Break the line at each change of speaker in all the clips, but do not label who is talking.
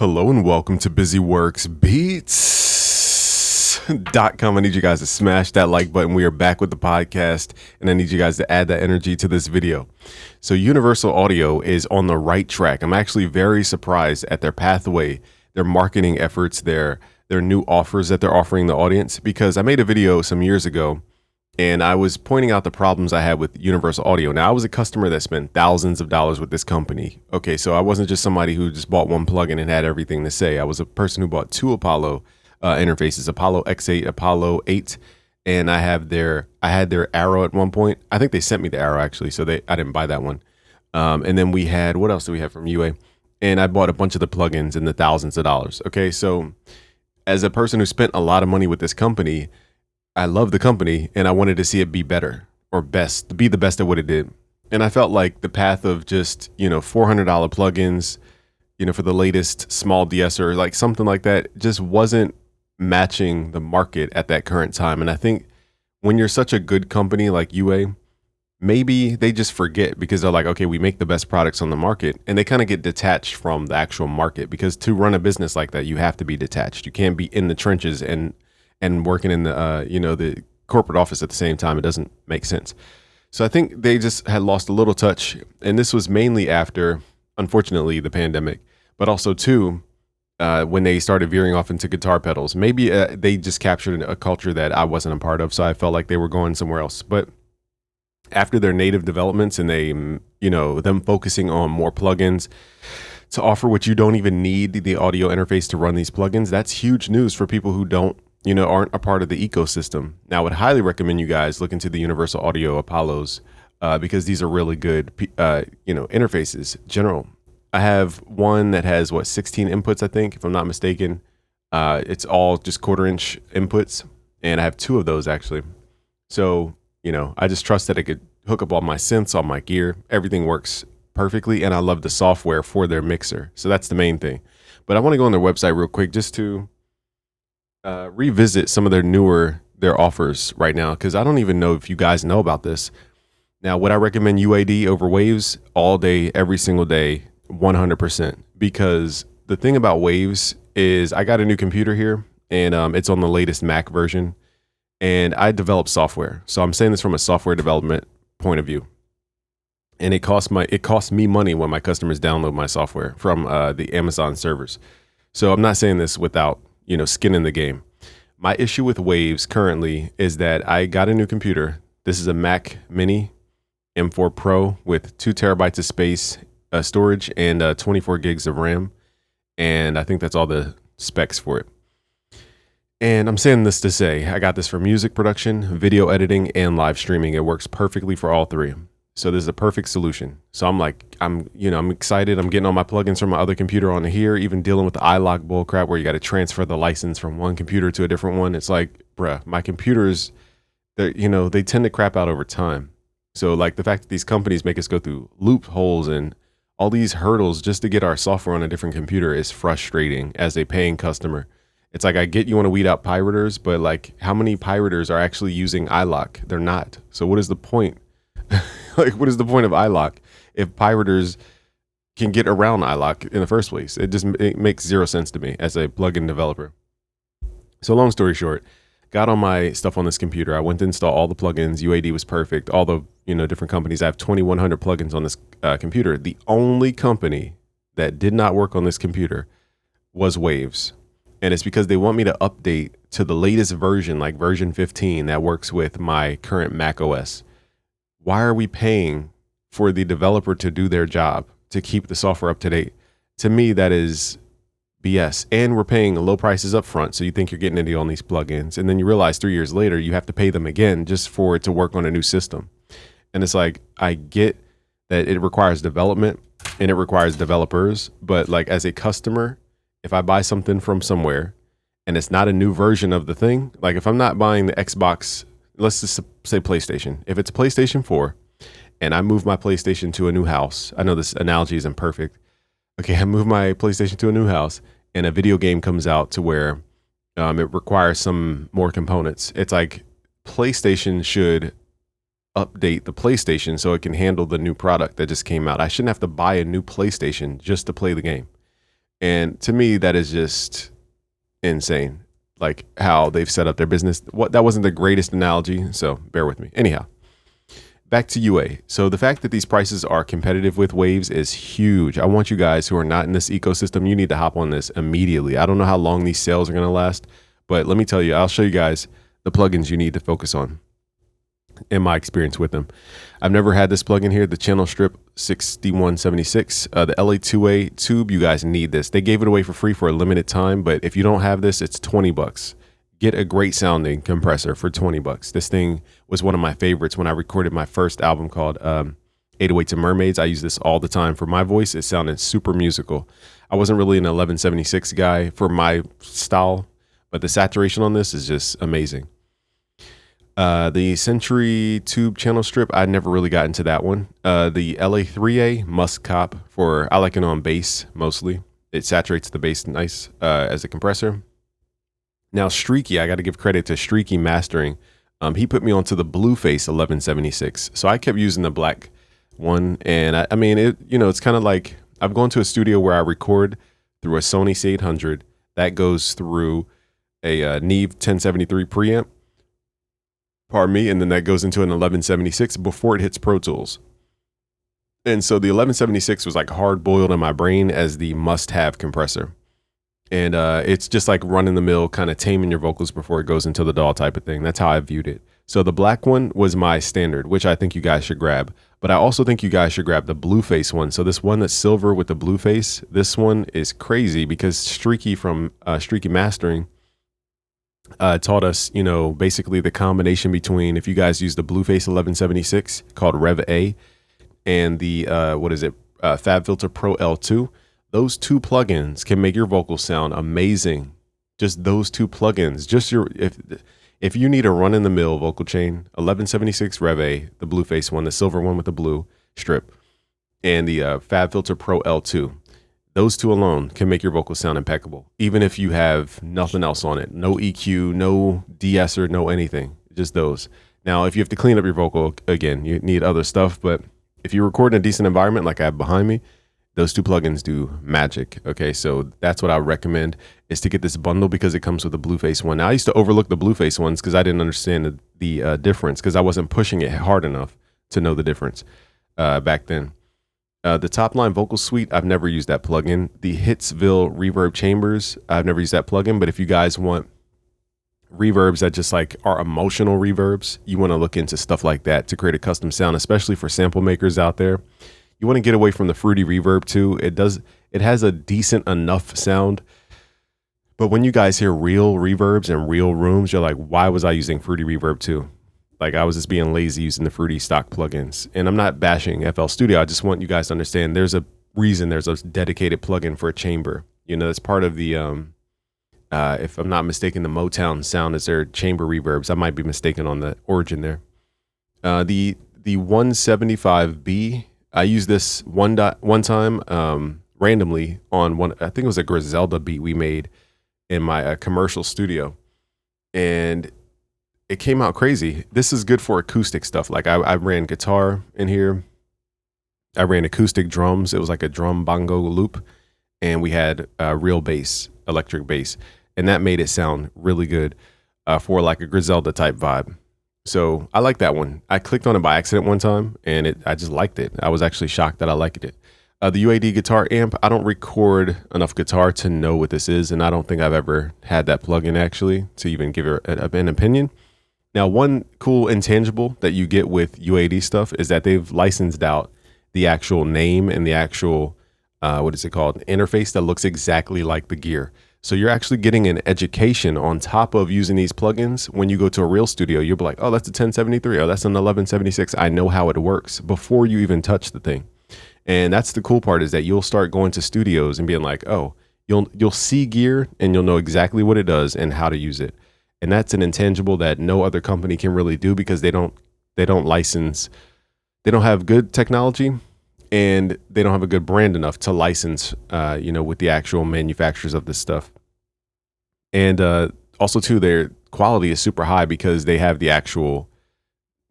Hello and welcome to BusyWorksBeats.com. I need you guys to smash that like button. We are back with the podcast, and I need you guys to add that energy to this video. So Universal Audio is on the right track. I'm actually very surprised at their pathway, their marketing efforts, their new offers that they're offering the audience, because I made a video some years ago and I was pointing out the problems I had with Universal Audio. Now, I was a customer that spent thousands of dollars with this company. Okay, so I wasn't just somebody who just bought one plugin and had everything to say. I was a person who bought two Apollo interfaces, Apollo X8, Apollo 8, and I had their Arrow at one point. I think they sent me the Arrow actually, so I didn't buy that one. And then we had, what else do we have from UA? And I bought a bunch of the plugins in the thousands of dollars. Okay, so as a person who spent a lot of money with this company, I love the company and I wanted to see it be better or best, be the best at what it did. And I felt like the path of just, $400 plugins, for the latest small DS or like something like that just wasn't matching the market at that current time. And I think when you're such a good company like UA, maybe they just forget because they're like, okay, we make the best products on the market, and they kind of get detached from the actual market, because to run a business like that, you have to be detached. You can't be in the trenches and working in the the corporate office at the same time. It doesn't make sense. So I think they just had lost a little touch, and this was mainly after, unfortunately, the pandemic, but also too when they started veering off into guitar pedals. Maybe they just captured a culture that I wasn't a part of, so I felt like they were going somewhere else. But after their native developments and they, them focusing on more plugins to offer what you don't even need the audio interface to run these plugins, that's huge news for people who aren't a part of the ecosystem. Now, I would highly recommend you guys look into the Universal Audio Apollos because these are really good, interfaces. General. I have one that has 16 inputs, I think, if I'm not mistaken. It's all just 1/4-inch inputs, and I have two of those actually. So, I just trust that I could hook up all my synths, all my gear. Everything works perfectly, and I love the software for their mixer. So that's the main thing. But I want to go on their website real quick just to revisit some of their offers right now, because I don't even know if you guys know about this. Now, would I recommend UAD over Waves all day, every single day, 100%? Because the thing about Waves is I got a new computer here, and it's on the latest Mac version, and I develop software. So I'm saying this from a software development point of view. And it costs me money when my customers download my software from the Amazon servers. So I'm not saying this without skin in the game. My issue with Waves currently is that I got a new computer. This is a Mac Mini M4 Pro with 2 terabytes of space storage and 24 gigs of RAM. And I think that's all the specs for it. And I'm saying this to say, I got this for music production, video editing, and live streaming. It works perfectly for all three. So this is a perfect solution. So I'm excited. I'm getting all my plugins from my other computer onto here, even dealing with the iLock bullcrap where you got to transfer the license from one computer to a different one. It's like, bruh, my computers, they tend to crap out over time. So like the fact that these companies make us go through loopholes and all these hurdles just to get our software on a different computer is frustrating as a paying customer. It's like, I get you want to weed out pirators, but like, how many pirators are actually using iLock? They're not. So what is the point? Like, what is the point of iLock if pirators can get around iLock in the first place? It makes zero sense to me as a plugin developer. So long story short, got all my stuff on this computer. I went to install all the plugins. UAD was perfect. All the different companies. I have 2,100 plugins on this computer. The only company that did not work on this computer was Waves. And it's because they want me to update to the latest version, like version 15, that works with my current Mac OS. Why are we paying for the developer to do their job, to keep the software up to date? To me, that is BS. And we're paying low prices up front. So you think you're getting a deal on these plugins. And then you realize 3 years later, you have to pay them again just for it to work on a new system. And it's like, I get that it requires development and it requires developers. But like, as a customer, if I buy something from somewhere and it's not a new version of the thing, like if I'm not buying the Xbox, let's just say PlayStation. If it's a PlayStation 4 and I move my PlayStation to a new house, I know this analogy isn't perfect. Okay, I move my PlayStation to a new house and a video game comes out to where it requires some more components. It's like PlayStation should update the PlayStation so it can handle the new product that just came out. I shouldn't have to buy a new PlayStation just to play the game. And to me, that is just insane. Like how they've set up their business. That wasn't the greatest analogy, so bear with me. Anyhow, back to UA. So the fact that these prices are competitive with Waves is huge. I want you guys who are not in this ecosystem, you need to hop on this immediately. I don't know how long these sales are going to last, but let me tell you, I'll show you guys the plugins you need to focus on in my experience with them. I've never had this plugin here, the Channel Strip 6176, the LA2A tube. You guys need this. They gave it away for free for a limited time, but if you don't have this, it's 20 bucks. Get a great sounding compressor for 20 bucks. This thing was one of my favorites when I recorded my first album called 808s and Mermaids. I use this all the time for my voice. It sounded super musical. I wasn't really an 1176 guy for my style, but the saturation on this is just amazing. The Century Tube Channel Strip, I never really got into that one. The LA3A must cop for, I like it on bass mostly. It saturates the bass nice as a compressor. Now Streaky, I got to give credit to Streaky Mastering. He put me onto the Blueface 1176. So I kept using the black one, and I mean, it's kind of like I've gone to a studio where I record through a Sony C800 that goes through a Neve 1073 preamp. Pardon me, and then that goes into an 1176 before it hits Pro Tools. And so the 1176 was like hard boiled in my brain as the must-have compressor. And it's just like run-in-the-mill, kind of taming your vocals before it goes into the DAW type of thing. That's how I viewed it. So the black one was my standard, which I think you guys should grab. But I also think you guys should grab the Blueface one. So this one that's silver with the Blueface, this one is crazy because Streaky from Streaky Mastering taught us, basically the combination between, if you guys use the Blueface 1176 called Rev A and the, FabFilter Pro L2, those two plugins can make your vocals sound amazing. Just those two plugins, if you need a run-in-the-mill vocal chain, 1176 Rev A, the Blueface one, the silver one with the blue strip, and the FabFilter Pro L2, those two alone can make your vocals sound impeccable, even if you have nothing else on it. No EQ, no de-esser, no anything, just those. Now, if you have to clean up your vocal, again, you need other stuff, but if you record in a decent environment like I have behind me, those two plugins do magic. Okay, so that's what I recommend, is to get this bundle because it comes with the Blueface one. Now, I used to overlook the Blueface ones because I didn't understand the difference because I wasn't pushing it hard enough to know the difference back then. The Top Line Vocal Suite, I've never used that plugin. The Hitsville Reverb Chambers, I've never used that plugin. But if you guys want reverbs that just like are emotional reverbs, you want to look into stuff like that to create a custom sound, especially for sample makers out there. You want to get away from the fruity reverb too. It has a decent enough sound. But when you guys hear real reverbs and real rooms, you're like, why was I using fruity reverb too? Like I was just being lazy using the fruity stock plugins. And I'm not bashing FL Studio. I just want you guys to understand there's a reason there's a dedicated plugin for a chamber. It's part of the, if I'm not mistaken, the Motown sound is their chamber reverbs. I might be mistaken on the origin there. The 175B, I used this one time randomly on one, I think it was a Griselda beat we made in my commercial studio. And it came out crazy. This is good for acoustic stuff. Like I ran guitar in here. I ran acoustic drums. It was like a drum bongo loop. And we had real bass, electric bass. And that made it sound really good for like a Griselda type vibe. So I like that one. I clicked on it by accident one time and I just liked it. I was actually shocked that I liked it. The UAD guitar amp, I don't record enough guitar to know what this is. And I don't think I've ever had that plugin actually to even give it an opinion. Now, one cool intangible that you get with UAD stuff is that they've licensed out the actual name and the actual, interface that looks exactly like the gear. So you're actually getting an education on top of using these plugins. When you go to a real studio, you'll be like, oh, that's a 1073. Oh, that's an 1176. I know how it works before you even touch the thing. And that's the cool part, is that you'll start going to studios and being like, oh, you'll see gear and you'll know exactly what it does and how to use it. And that's an intangible that no other company can really do because they don't license, they don't have good technology and they don't have a good brand enough to license, with the actual manufacturers of this stuff. And also too, their quality is super high because they have the actual,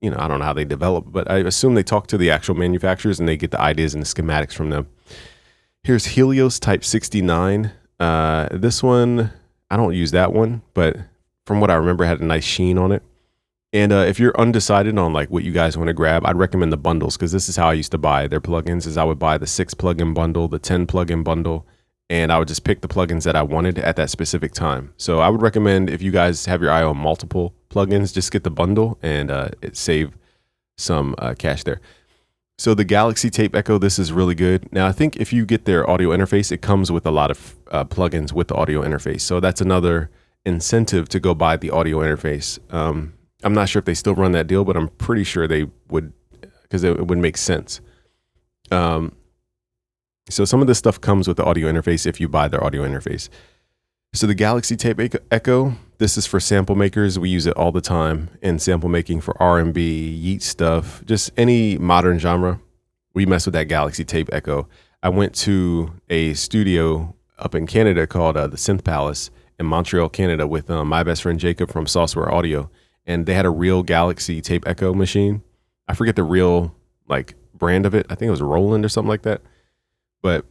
I don't know how they develop, but I assume they talk to the actual manufacturers and they get the ideas and the schematics from them. Here's Helios Type 69. This one, I don't use that one, but from what I remember, it had a nice sheen on it. And if you're undecided on like what you guys want to grab, I'd recommend the bundles, because this is how I used to buy their plugins. Is I would buy the 6 plugin bundle, the 10 plugin bundle, and I would just pick the plugins that I wanted at that specific time. So I would recommend, if you guys have your eye on multiple plugins, just get the bundle and it save some cash there. So the Galaxy Tape Echo, this is really good. Now I think if you get their audio interface, it comes with a lot of plugins with the audio interface. So that's another incentive to go buy the audio interface. I'm not sure if they still run that deal, but I'm pretty sure they would, because it would make sense. So some of this stuff comes with the audio interface if you buy their audio interface. So the Galaxy Tape Echo, this is for sample makers. We use it all the time in sample making for R&B, yeet stuff, just any modern genre. We mess with that Galaxy Tape Echo. I went to a studio up in Canada called the Synth Palace in Montreal, Canada, with my best friend Jacob from Software Audio. And they had a real Galaxy Tape Echo machine. I forget the real like brand of it. I think it was Roland or something like that. But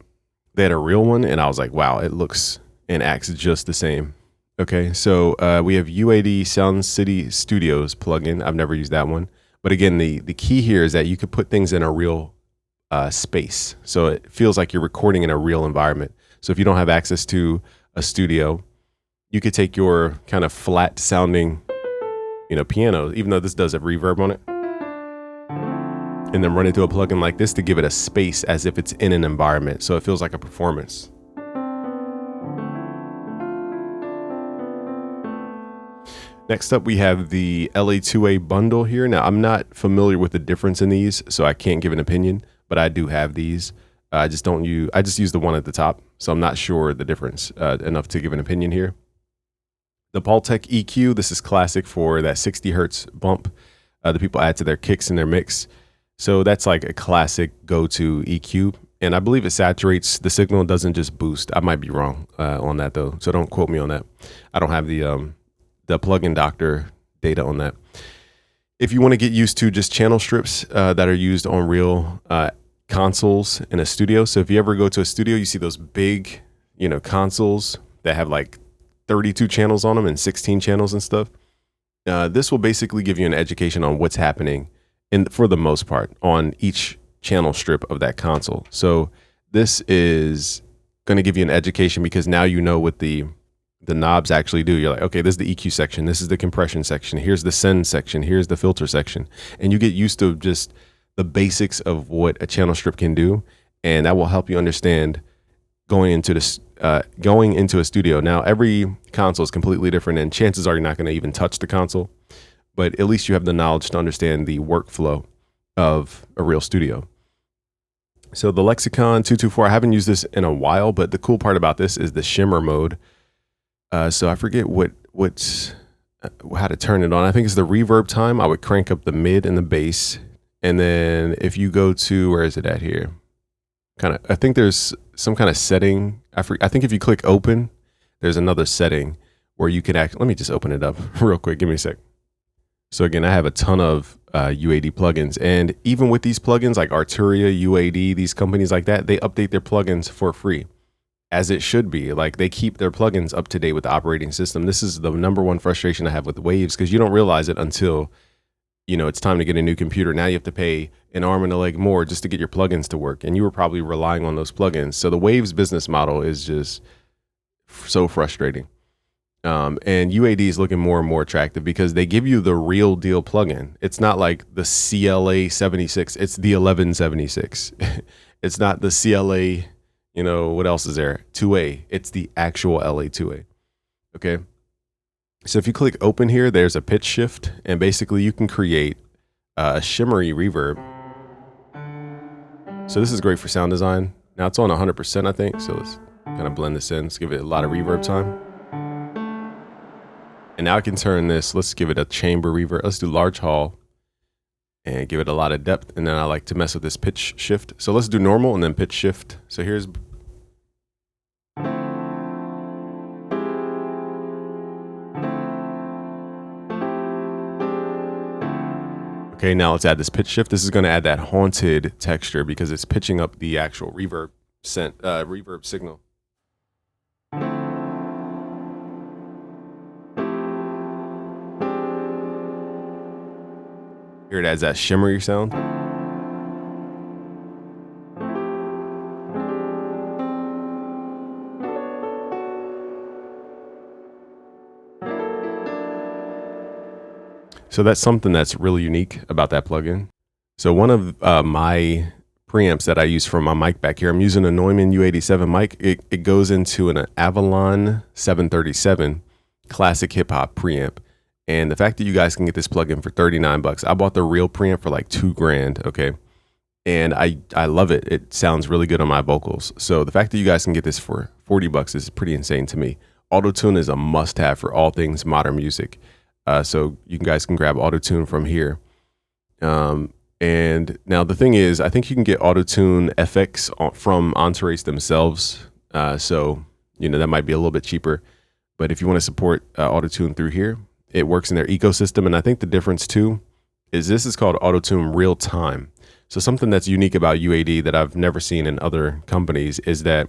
they had a real one, and I was like, wow, it looks and acts just the same. Okay, so we have UAD Sound City Studios plugin. I've never used that one. But again, the key here is that you could put things in a real space. So it feels like you're recording in a real environment. So if you don't have access to a studio, you could take your kind of flat sounding piano, even though this does have reverb on it, and then run it through a plugin like this to give it a space as if it's in an environment. So it feels like a performance. Next up, we have the LA2A bundle here. Now, I'm not familiar with the difference in these, so I can't give an opinion, but I do have these. I just use the one at the top, so I'm not sure the difference enough to give an opinion here. The Paultec EQ, this is classic for that 60 hertz bump that people add to their kicks in their mix. So that's like a classic go-to EQ. And I believe it saturates the signal, it doesn't just boost. I might be wrong on that though, so don't quote me on that. I don't have the plugin doctor data on that. If you want to get used to just channel strips that are used on real consoles in a studio. So if you ever go to a studio, you see those big, consoles that have like 32 channels on them and 16 channels and stuff. This will basically give you an education on what's happening for the most part on each channel strip of that console. So this is going to give you an education because now you know what the knobs actually do. You're like, okay, this is the EQ section. This is the compression section. Here's the send section. Here's the filter section. And you get used to just the basics of what a channel strip can do. And that will help you understand going into a studio. Now, every console is completely different, and chances are you're not going to even touch the console, but at least you have the knowledge to understand the workflow of a real studio. So the Lexicon 224, I haven't used this in a while, but the cool part about this is the shimmer mode. So I forget how to turn it on. I think it's the reverb time. I would crank up the mid and the bass. And then if you go to, where is it at here? I think there's some kind of setting. I think if you click open, there's another setting where you can let me just open it up real quick. Give me a sec. So again, I have a ton of UAD plugins, and even with these plugins like Arturia, UAD, these companies like that, they update their plugins for free, as it should be. Like, they keep their plugins up to date with the operating system. This is the number one frustration I have with Waves, because you don't realize it until it's time to get a new computer. Now you have to pay an arm and a leg more just to get your plugins to work. And you were probably relying on those plugins. So the Waves business model is just so frustrating. And UAD is looking more and more attractive because they give you the real deal plugin. It's not like the CLA 76. It's the 1176. It's not the CLA, what else is there? 2A. It's the actual LA 2A. Okay. So if you click open here, there's a pitch shift, and basically you can create a shimmery reverb. So this is great for sound design. Now it's on 100%, I think. So let's kind of blend this in. Let's give it a lot of reverb time. And now I can turn this, let's give it a chamber reverb. Let's do large hall and give it a lot of depth. And then I like to mess with this pitch shift. So let's do normal and then pitch shift. So here's, okay, now let's add this pitch shift. This is going to add that haunted texture because it's pitching up the actual reverb. reverb signal. Here it has that shimmery sound. So that's something that's really unique about that plugin. So one of my preamps that I use for my mic back here, I'm using a Neumann U87 mic. It goes into an Avalon 737 classic hip hop preamp. And the fact that you guys can get this plugin for $39, I bought the real preamp for like $2,000. Okay. And I love it. It sounds really good on my vocals. So the fact that you guys can get this for $40 is pretty insane to me. Auto-tune is a must have for all things modern music. So you guys can grab auto-tune from here. And now the thing is, I think you can get auto-tune FX from Entourage themselves. So, that might be a little bit cheaper. But if you want to support auto-tune through here, it works in their ecosystem. And I think the difference too is this is called auto-tune real time. So something that's unique about UAD that I've never seen in other companies is that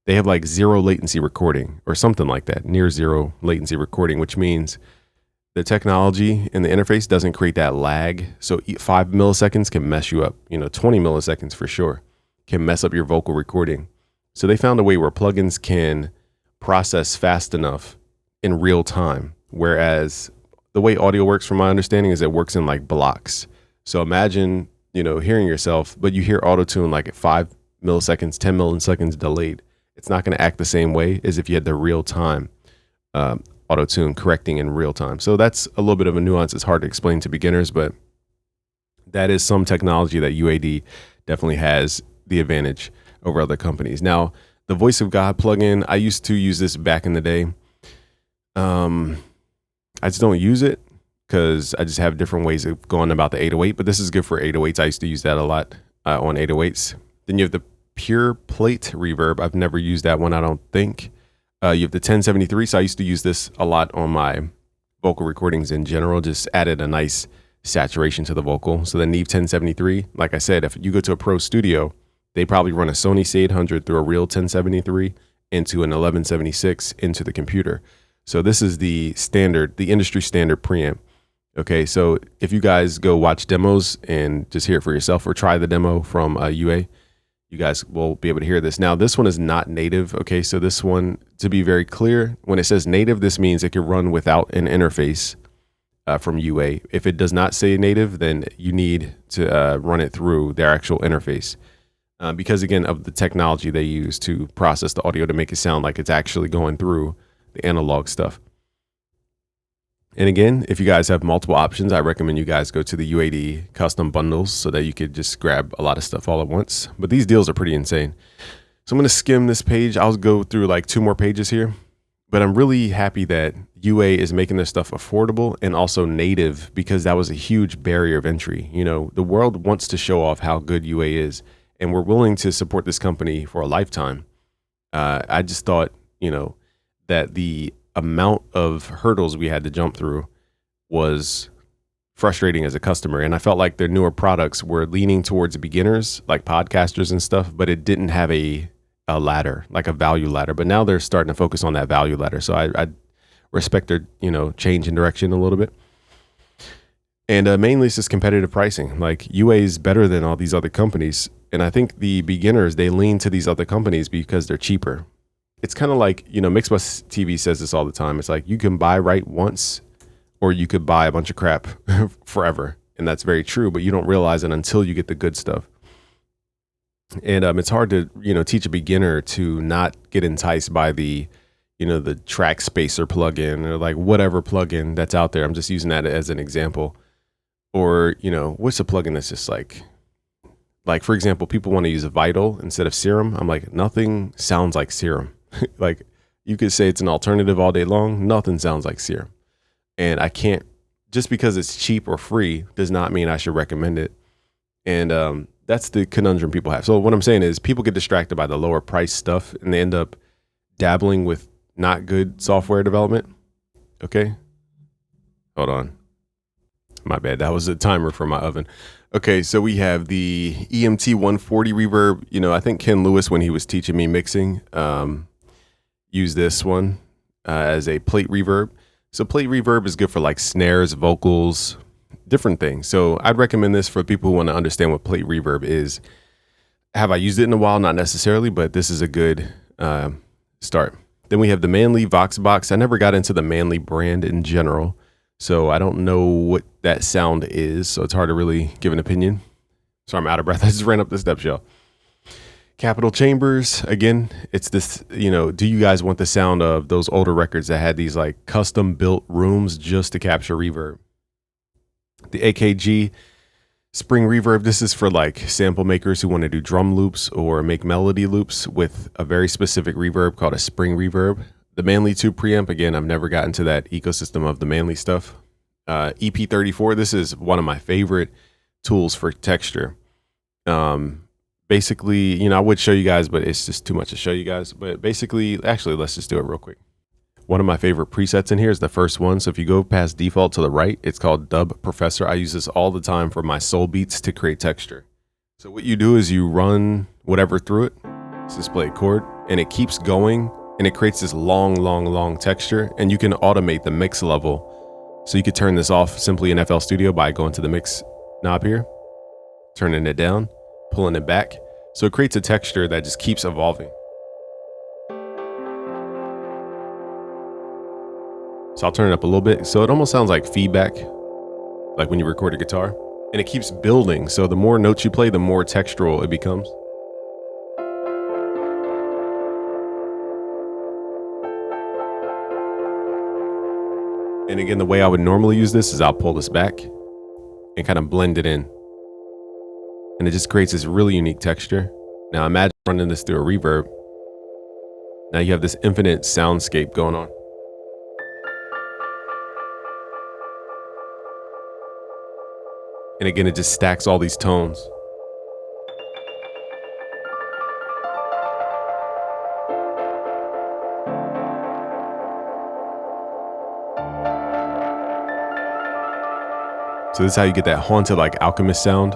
they have like zero latency recording or something like that, near zero latency recording, which means the technology in the interface doesn't create that lag. So 5 milliseconds can mess you up. 20 milliseconds for sure can mess up your vocal recording. So they found a way where plugins can process fast enough in real time. Whereas the way audio works, from my understanding, is it works in like blocks. So imagine, hearing yourself, but you hear auto-tune like at 5 milliseconds, 10 milliseconds delayed. It's not going to act the same way as if you had the real time auto-tune correcting in real time. So that's a little bit of a nuance. It's hard to explain to beginners, but that is some technology that UAD definitely has the advantage over other companies. Now, the Voice of God plugin, I used to use this back in the day. I just don't use it because I just have different ways of going about the 808, but this is good for 808s. I used to use that a lot on 808s. Then you have the Pure Plate Reverb. I've never used that one, I don't think. You have the 1073, so I used to use this a lot on my vocal recordings in general, just added a nice saturation to the vocal. So the Neve 1073, like I said, if you go to a pro studio, they probably run a Sony C800 through a real 1073 into an 1176 into the computer. So this is the standard, the industry standard preamp. Okay, so if you guys go watch demos and just hear it for yourself or try the demo from UA, you guys will be able to hear this. Now, this one is not native. Okay, so this one, to be very clear, when it says native, this means it can run without an interface from UA. If it does not say native, then you need to run it through their actual interface because, again, of the technology they use to process the audio to make it sound like it's actually going through the analog stuff. And again, if you guys have multiple options, I recommend you guys go to the UAD custom bundles so that you could just grab a lot of stuff all at once. But these deals are pretty insane. So I'm going to skim this page. I'll go through like 2 more pages here. But I'm really happy that UA is making their stuff affordable and also native, because that was a huge barrier of entry. The world wants to show off how good UA is, and we're willing to support this company for a lifetime. I just thought, that the amount of hurdles we had to jump through was frustrating as a customer. And I felt like their newer products were leaning towards beginners, like podcasters and stuff, but it didn't have a ladder, like a value ladder. But now they're starting to focus on that value ladder. So I respect their, change in direction a little bit. And mainly it's just competitive pricing. Like UA is better than all these other companies. And I think the beginners, they lean to these other companies because they're cheaper. It's kind of like, Mixbus TV says this all the time. It's like you can buy right once, or you could buy a bunch of crap forever. And that's very true, but you don't realize it until you get the good stuff. And it's hard to, teach a beginner to not get enticed by the, the track spacer plugin or like whatever plugin that's out there. I'm just using that as an example. Or, what's a plugin that's just like, for example, people want to use a Vital instead of Serum. I'm like, nothing sounds like Serum. Like you could say it's an alternative all day long. Nothing sounds like Serum. And I can't, just because it's cheap or free does not mean I should recommend it. And that's the conundrum people have. So what I'm saying is people get distracted by the lower price stuff and they end up dabbling with not good software development. Okay. Hold on. My bad. That was a timer for my oven. Okay, so we have the EMT 140 reverb. You know, I think Ken Lewis, when he was teaching me mixing, used this one as a plate reverb. So plate reverb is good for like snares, vocals, different things. So I'd recommend this for people who want to understand what plate reverb is. Have I used it in a while? Not necessarily, but this is a good start. Then we have the Manley Vox Box. I never got into the Manley brand in general, so I don't know what that sound is. So it's hard to really give an opinion. Sorry, I'm out of breath. I just ran up the steps, y'all. Capitol Chambers, again, it's this, you know, do you guys want the sound of those older records that had these like custom built rooms just to capture reverb? The AKG Spring Reverb, this is for like sample makers who want to do drum loops or make melody loops with a very specific reverb called a Spring Reverb. The Manley 2 preamp, again, I've never gotten to that ecosystem of the Manley stuff. EP34, this is one of my favorite tools for texture. Basically, you know, I would show you guys, but it's just too much to show you guys. But basically, actually, let's just do it real quick. One of my favorite presets in here is the first one. So if you go past default to the right, it's called Dub Professor. I use this all the time for my soul beats to create texture. So what you do is you run whatever through it. Let's just play a chord, and it keeps going, and it creates this long texture, and you can automate the mix level. So you could turn this off simply in FL Studio by going to the mix knob here, turning it down, pulling it back. So it creates a texture that just keeps evolving. So I'll turn it up a little bit. So it almost sounds like feedback, like when you record a guitar, and it keeps building. So the more notes you play, the more textural it becomes. And again, the way I would normally use this is I'll pull this back and kind of blend it in. And it just creates this really unique texture. Now imagine running this through a reverb. Now you have this infinite soundscape going on. And again, it just stacks all these tones. So this is how you get that haunted, like alchemist sound.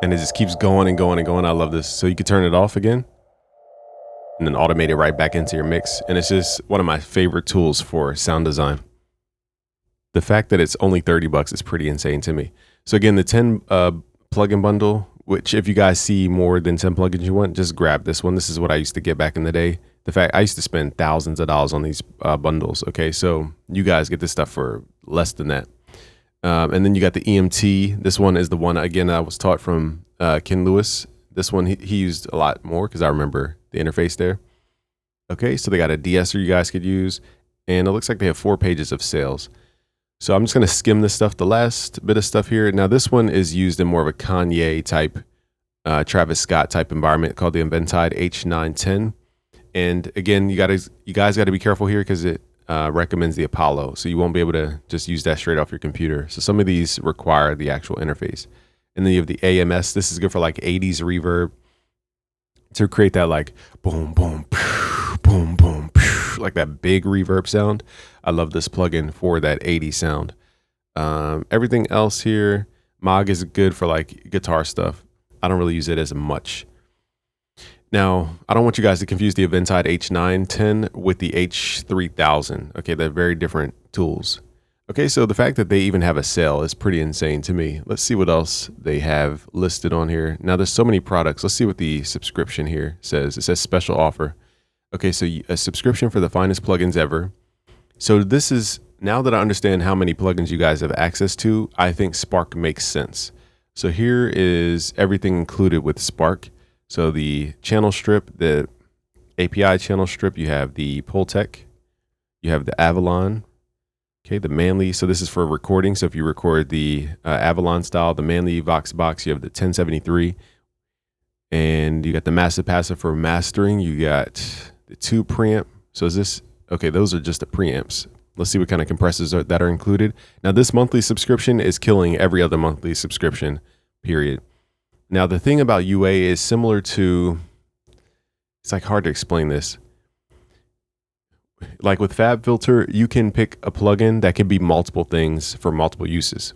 And it just keeps going and going and going. I love this. So you can turn it off again and then automate it right back into your mix. And it's just one of my favorite tools for sound design. The fact that it's only $30 is pretty insane to me. So again, the 10 plugin bundle, which if you guys see more than 10 plugins you want, just grab this one. This is what I used to get back in the day. The fact I used to spend thousands of dollars on these bundles. Okay, so you guys get this stuff for less than that. And then you got the EMT. This one is the one, again, I was taught from Ken Lewis. This one, he used a lot more because I remember the interface there. Okay, so they got a de-esser you guys could use. And it looks like they have 4 pages of sales. So I'm just going to skim this stuff, the last bit of stuff here. Now, this one is used in more of a Kanye type, Travis Scott type environment called the Inventide H910. And again, you guys got to be careful here because it recommends the Apollo. So you won't be able to just use that straight off your computer. So some of these require the actual interface. And then you have the AMS. This is good for like 80s reverb to create that like boom, boom, boom, boom, like that big reverb sound. I love this plugin for that 80s sound. Everything else here, Mog is good for like guitar stuff. I don't really use it as much. Now, I don't want you guys to confuse the Inventide H910 with the H3000. Okay, they're very different tools. Okay, so the fact that they even have a sale is pretty insane to me. Let's see what else they have listed on here. Now, there's so many products. Let's see what the subscription here says. It says special offer. Okay, so a subscription for the finest plugins ever. So this is, now that I understand how many plugins you guys have access to, I think Spark makes sense. So here is everything included with Spark. So the channel strip, the API channel strip, you have the Pultec, you have the Avalon, okay, the Manley. So this is for recording. So if you record the Avalon style, the Manley Vox Box, you have the 1073, and you got the Massive Passive for mastering. You got the 2 preamp. So is this, okay, those are just the preamps. Let's see what kind of compressors that are included. Now this monthly subscription is killing every other monthly subscription, period. Now the thing about UA is similar to, it's like hard to explain this. Like with FabFilter, you can pick a plugin that can be multiple things for multiple uses.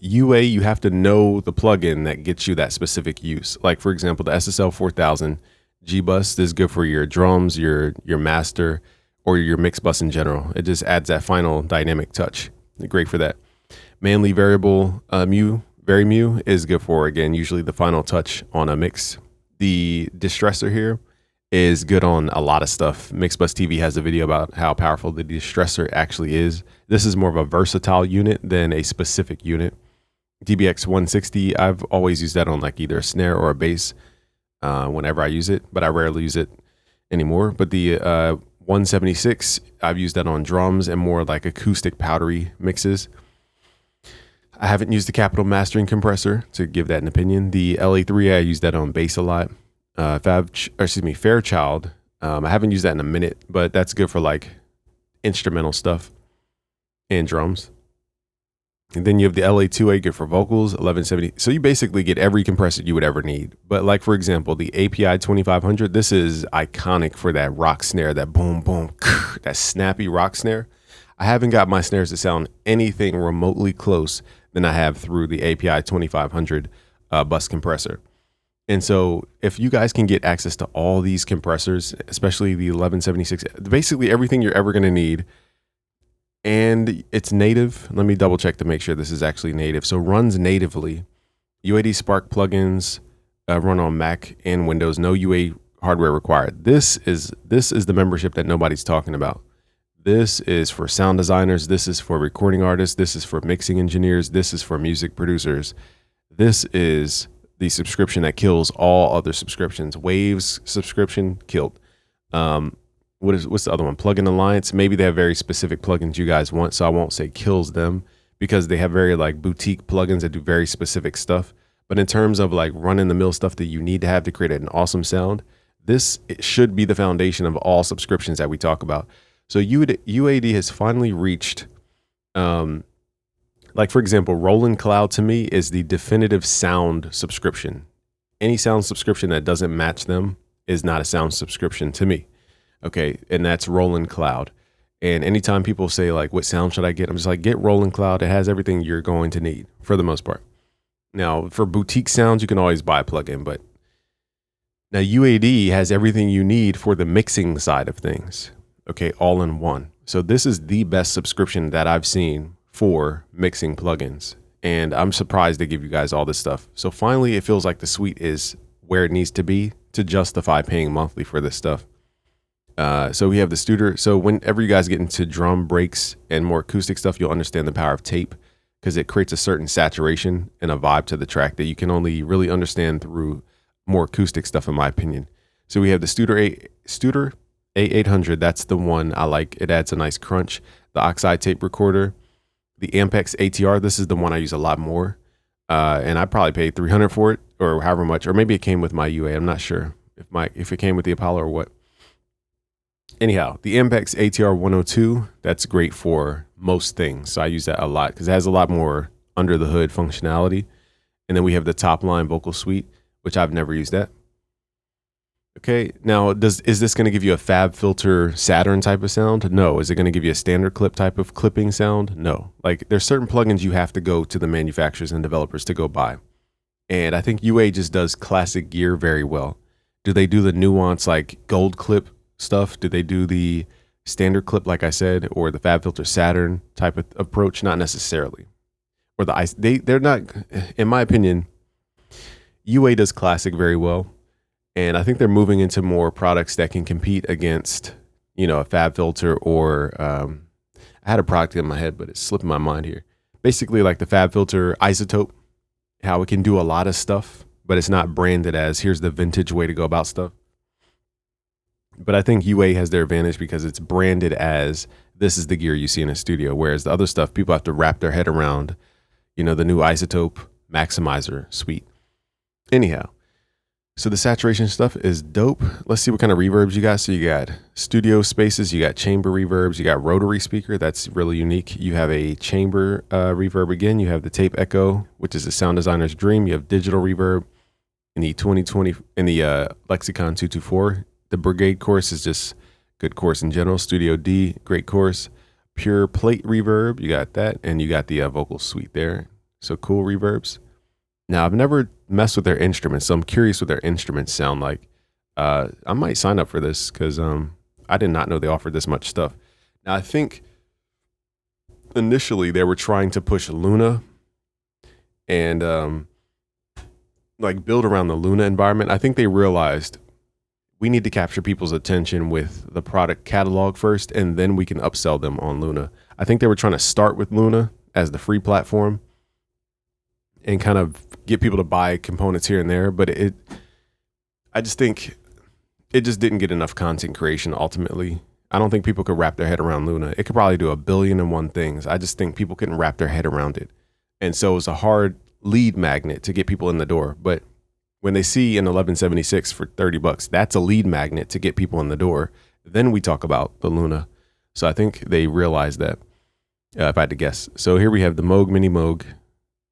UA, you have to know the plugin that gets you that specific use. Like for example, the SSL 4000 G bus is good for your drums, your master, or your mix bus in general. It just adds that final dynamic touch. Great for that. Manly variable very mu is good for, again, usually the final touch on a mix. The distressor here is good on a lot of stuff. Mixbus TV has a video about how powerful the distressor actually is. This is more of a versatile unit than a specific unit. DBX 160, I've always used that on like either a snare or a bass whenever I use it, but I rarely use it anymore. But the 176, I've used that on drums and more like acoustic powdery mixes. I haven't used the Capital Mastering Compressor to give that an opinion. The LA3, I use that on bass a lot. Fairchild, I haven't used that in a minute, but that's good for like instrumental stuff and drums. And then you have the LA2A, good for vocals, 1170. So you basically get every compressor you would ever need. But like, for example, the API 2500, this is iconic for that rock snare, that boom, boom, that snappy rock snare. I haven't got my snares to sound anything remotely close than I have through the API 2500 bus compressor. And so if you guys can get access to all these compressors, especially the 1176, basically everything you're ever going to need, and it's native. Let me double check to make sure this is actually native. So runs natively. UAD Spark plugins run on Mac and Windows. No UA hardware required. This is the membership that nobody's talking about. This is for sound designers. This is for recording artists. This is for mixing engineers. This is for music producers. This is the subscription that kills all other subscriptions. Waves subscription killed. What's the other one? Plugin Alliance. Maybe they have very specific plugins you guys want, so I won't say kills them because they have very like boutique plugins that do very specific stuff. But in terms of like run-in-the-mill stuff that you need to have to create an awesome sound, this should be the foundation of all subscriptions that we talk about. So UAD has finally reached, like for example, Roland Cloud to me is the definitive sound subscription. Any sound subscription that doesn't match them is not a sound subscription to me. Okay, and that's Roland Cloud. And anytime people say like, what sound should I get? I'm just like, get Roland Cloud. It has everything you're going to need for the most part. Now, for boutique sounds, you can always buy a plugin, but now UAD has everything you need for the mixing side of things. Okay, all in one. So this is the best subscription that I've seen for mixing plugins. And I'm surprised they give you guys all this stuff. So finally, it feels like the suite is where it needs to be to justify paying monthly for this stuff. So we have the Studer. So whenever you guys get into drum breaks and more acoustic stuff, you'll understand the power of tape because it creates a certain saturation and a vibe to the track that you can only really understand through more acoustic stuff, in my opinion. So we have the Studer A800. That's the one I like. It adds a nice crunch. The Oxide tape recorder, the Ampex ATR. This is the one I use a lot more. And I probably paid $300 for it or however much, or maybe it came with my UA. I'm not sure if it came with the Apollo or what. Anyhow, the Ampex ATR 102, that's great for most things. So I use that a lot because it has a lot more under the hood functionality. And then we have the top line vocal suite, which I've never used that. Okay, now is this going to give you a Fab Filter Saturn type of sound? No. Is it going to give you a standard clip type of clipping sound? No. Like there's certain plugins you have to go to the manufacturers and developers to go buy. And I think UA just does classic gear very well. Do they do the nuance like gold clip stuff? Do they do the standard clip, like I said, or the Fab Filter Saturn type of approach? Not necessarily. Or the ice. They're not, in my opinion, UA does classic very well. And I think they're moving into more products that can compete against, a Fab Filter or I had a product in my head, but it's slipping my mind here. Basically like the Fab Filter Isotope, how it can do a lot of stuff, but it's not branded as here's the vintage way to go about stuff. But I think UA has their advantage because it's branded as this is the gear you see in a studio. Whereas the other stuff, people have to wrap their head around, the new Isotope Maximizer suite. Anyhow. So the saturation stuff is dope. Let's see what kind of reverbs you got. So you got studio spaces, you got chamber reverbs, you got rotary speaker. That's really unique. You have a chamber reverb again. You have the tape echo, which is a sound designer's dream. You have digital reverb in the 2020 in the Lexicon 224. The Brigade course is just good course in general. Studio D, great course. Pure plate reverb, you got that, and you got the vocal suite there. So cool reverbs. Now I've never messed with their instruments, so I'm curious what their instruments sound like. I might sign up for this because I did not know they offered this much stuff. Now I think initially they were trying to push Luna and like build around the Luna environment. I think they realized we need to capture people's attention with the product catalog first, and then we can upsell them on Luna. I think they were trying to start with Luna as the free platform and kind of get people to buy components here and there. But I just think it just didn't get enough content creation ultimately. I don't think people could wrap their head around Luna. It could probably do 1,000,000,001 things. I just think people couldn't wrap their head around it. And so it was a hard lead magnet to get people in the door. But when they see an 1176 for $30, that's a lead magnet to get people in the door. Then we talk about the Luna. So I think they realized that, if I had to guess. So here we have the Moog Mini Moog,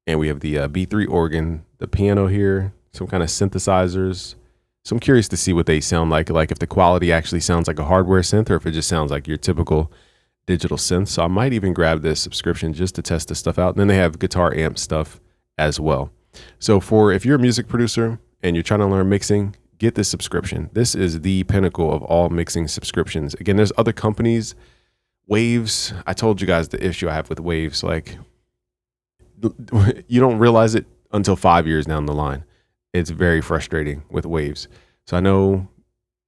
and we have the B3 organ, the piano here, some kind of synthesizers. So I'm curious to see what they sound like if the quality actually sounds like a hardware synth or if it just sounds like your typical digital synth. So I might even grab this subscription just to test this stuff out. And then they have guitar amp stuff as well. So if you're a music producer and you're trying to learn mixing, get this subscription. This is the pinnacle of all mixing subscriptions. Again, there's other companies. Waves, I told you guys the issue I have with Waves. Like, you don't realize it until 5 years down the line. It's very frustrating with Waves. So I know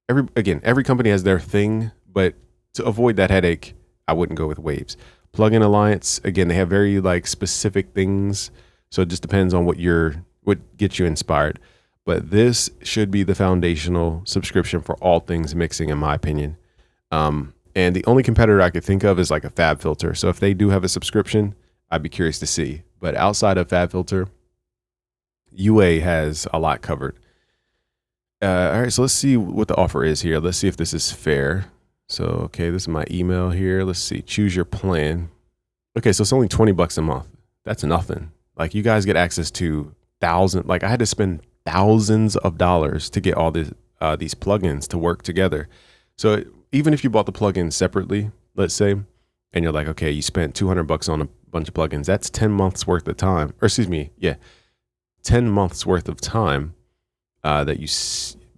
every company has their thing, but to avoid that headache, I wouldn't go with Waves. Plugin Alliance, again, they have very specific things. So it just depends on what gets you inspired. But this should be the foundational subscription for all things mixing, in my opinion. And the only competitor I could think of is like a FabFilter. So if they do have a subscription, I'd be curious to see. But outside of FabFilter, UA has a lot covered. All right, so let's see what the offer is here. Let's see if this is fair. So, okay, this is my email here. Let's see, choose your plan. Okay, so it's only $20 a month. That's nothing. Like, you guys get access to thousands. Like, I had to spend thousands of dollars to get all these plugins to work together. So even if you bought the plugins separately, let's say, and you're like, okay, you spent $200 on a bunch of plugins, that's 10 months worth of time, or excuse me, 10 months worth of time that you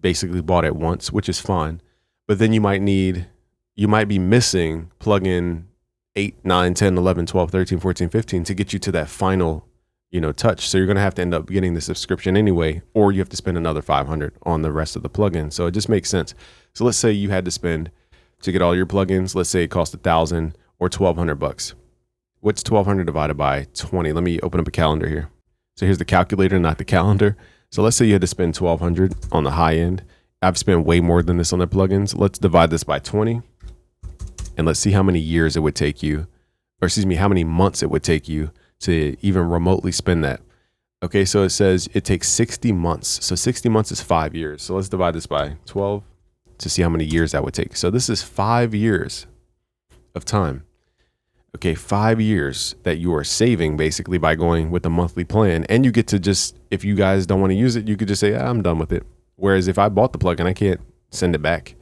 basically bought at once, which is fine. But then you might be missing plugin 8, 9, 10, 11, 12, 13, 14, 15 to get you to that final, touch. So you're going to have to end up getting the subscription anyway, or you have to spend another $500 on the rest of the plugins. So it just makes sense. So let's say you had to spend to get all your plugins. Let's say it cost $1,000 or $1,200. What's 1,200 divided by 20? Let me open up a calendar here. So here's the calculator, not the calendar. So let's say you had to spend 1,200 on the high end. I've spent way more than this on the plugins. Let's divide this by 20. And let's see how many years it would take you, or excuse me, how many months it would take you to even remotely spend that. Okay, so it says it takes 60 months. So 60 months is 5 years. So let's divide this by 12 to see how many years that would take. So this is 5 years of time. Okay, 5 years that you are saving basically by going with a monthly plan. And you get to just, if you guys don't want to use it, you could just say, I'm done with it. Whereas if I bought the plugin, I can't send it back.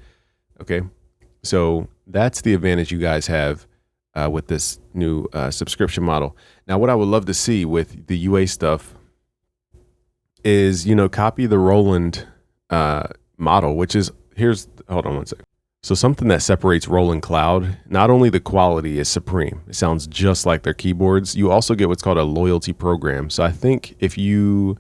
Okay, so that's the advantage you guys have with this new subscription model. Now, what I would love to see with the UA stuff is, copy the Roland model, which is, hold on one second. So something that separates Roland Cloud, not only the quality is supreme, it sounds just like their keyboards, you also get what's called a loyalty program. So I think if you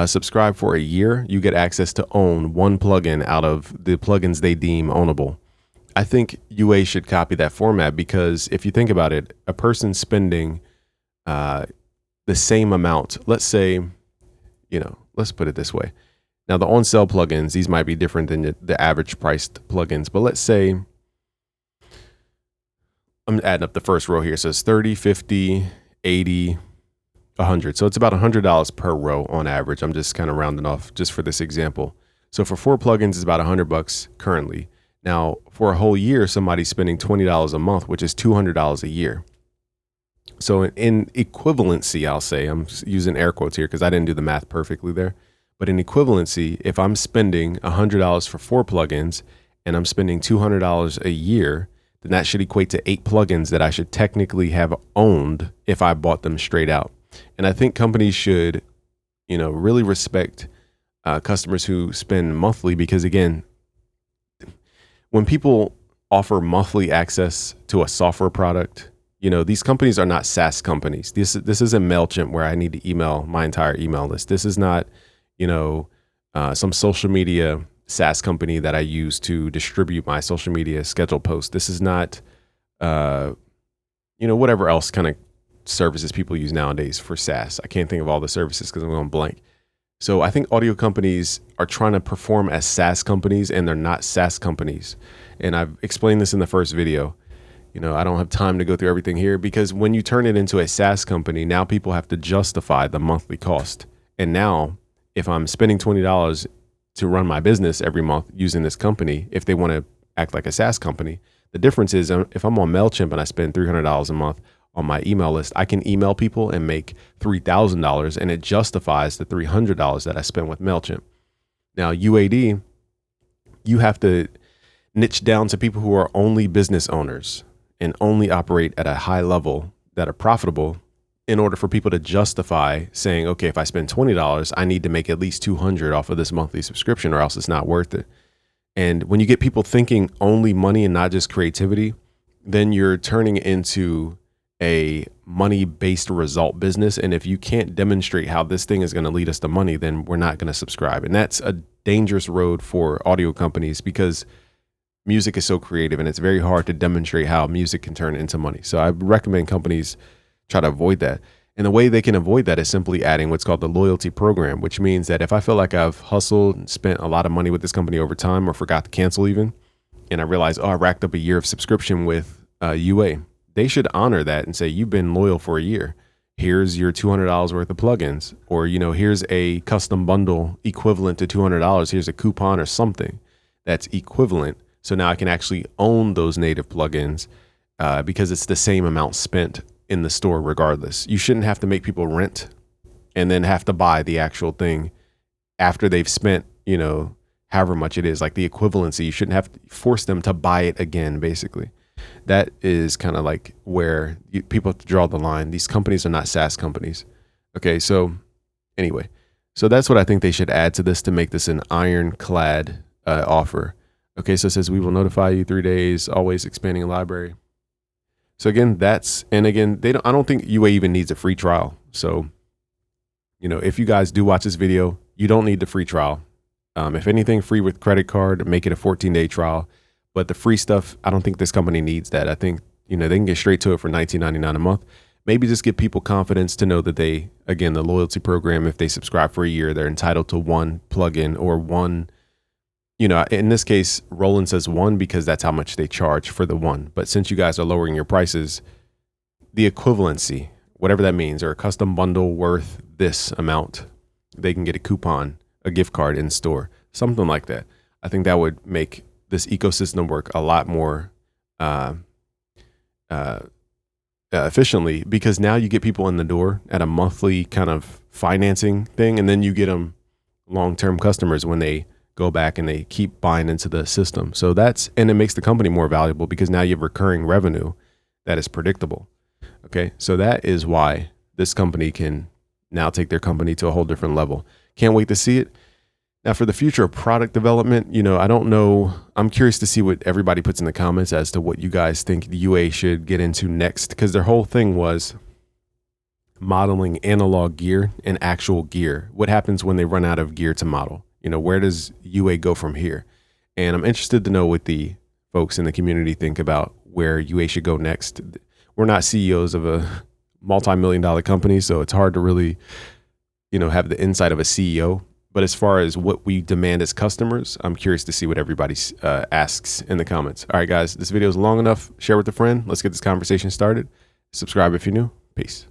subscribe for a year, you get access to own one plugin out of the plugins they deem ownable. I think UA should copy that format, because if you think about it, a person spending the same amount, let's say, let's put it this way. Now, the on-sale plugins, these might be different than the average priced plugins, but let's say, I'm adding up the first row here. So it's 30, 50, 80, 100. So it's about $100 per row on average. I'm just kind of rounding off just for this example. So for 4 plugins, it's about $100 currently. Now, for a whole year, somebody's spending $20 a month, which is $200 a year. So in equivalency, I'll say, I'm using air quotes here because I didn't do the math perfectly there. But in equivalency, if I'm spending $100 for 4 plugins and I'm spending $200 a year, then that should equate to 8 plugins that I should technically have owned if I bought them straight out. And I think companies should, really respect customers who spend monthly, because again, when people offer monthly access to a software product, these companies are not SaaS companies. This isn't MailChimp where I need to email my entire email list. This is not, some social media SaaS company that I use to distribute my social media scheduled posts. This is not, whatever else kind of services people use nowadays for SaaS. I can't think of all the services because I'm going blank. So I think audio companies are trying to perform as SaaS companies, and they're not SaaS companies. And I've explained this in the first video. I don't have time to go through everything here, because when you turn it into a SaaS company, now people have to justify the monthly cost. And now if I'm spending $20 to run my business every month using this company, if they want to act like a SaaS company, the difference is if I'm on MailChimp and I spend $300 a month on my email list, I can email people and make $3,000, and it justifies the $300 that I spent with MailChimp. Now, UAD, you have to niche down to people who are only business owners and only operate at a high level that are profitable, in order for people to justify saying, okay, if I spend $20, I need to make at least $200 off of this monthly subscription, or else it's not worth it. And when you get people thinking only money and not just creativity, then you're turning into a money-based result business. And if you can't demonstrate how this thing is going to lead us to money, then we're not going to subscribe. And that's a dangerous road for audio companies, because music is so creative and it's very hard to demonstrate how music can turn into money. So I recommend companies try to avoid that. And the way they can avoid that is simply adding what's called the loyalty program, which means that if I feel like I've hustled and spent a lot of money with this company over time, or forgot to cancel even, and I realize, I racked up a year of subscription with UA, they should honor that and say, you've been loyal for a year. Here's your $200 worth of plugins, or, here's a custom bundle equivalent to $200. Here's a coupon or something that's equivalent. So now I can actually own those native plugins because it's the same amount spent in the store regardless. You shouldn't have to make people rent and then have to buy the actual thing after they've spent, however much it is, like the equivalency. You shouldn't have to force them to buy it again, basically. That is kind of like where people have to draw the line. These companies are not SaaS companies. Okay, so anyway, so that's what I think they should add to this to make this an ironclad offer. Okay, so it says we will notify you 3 days, always expanding a library. So again, I don't think UA even needs a free trial. So, if you guys do watch this video, you don't need the free trial. If anything, free with credit card, make it a 14-day trial. But the free stuff, I don't think this company needs that. I think, they can get straight to it for $19.99 a month. Maybe just give people confidence to know that the loyalty program, if they subscribe for a year, they're entitled to one plugin or one. In this case, Roland says one because that's how much they charge for the one. But since you guys are lowering your prices, the equivalency, whatever that means, or a custom bundle worth this amount, they can get a coupon, a gift card in store, something like that. I think that would make this ecosystem work a lot more efficiently, because now you get people in the door at a monthly kind of financing thing, and then you get them long-term customers when they go back and they keep buying into the system. So and it makes the company more valuable, because now you have recurring revenue that is predictable. Okay, so that is why this company can now take their company to a whole different level. Can't wait to see it. Now, for the future of product development, I don't know. I'm curious to see what everybody puts in the comments as to what you guys think the UA should get into next, because their whole thing was modeling analog gear and actual gear. What happens when they run out of gear to model? Where does UA go from here? And I'm interested to know what the folks in the community think about where UA should go next. We're not CEOs of a multi-million-dollar company, so it's hard to really, have the insight of a CEO. But as far as what we demand as customers, I'm curious to see what everybody asks in the comments. All right, guys, this video is long enough. Share with a friend. Let's get this conversation started. Subscribe if you're new. Peace.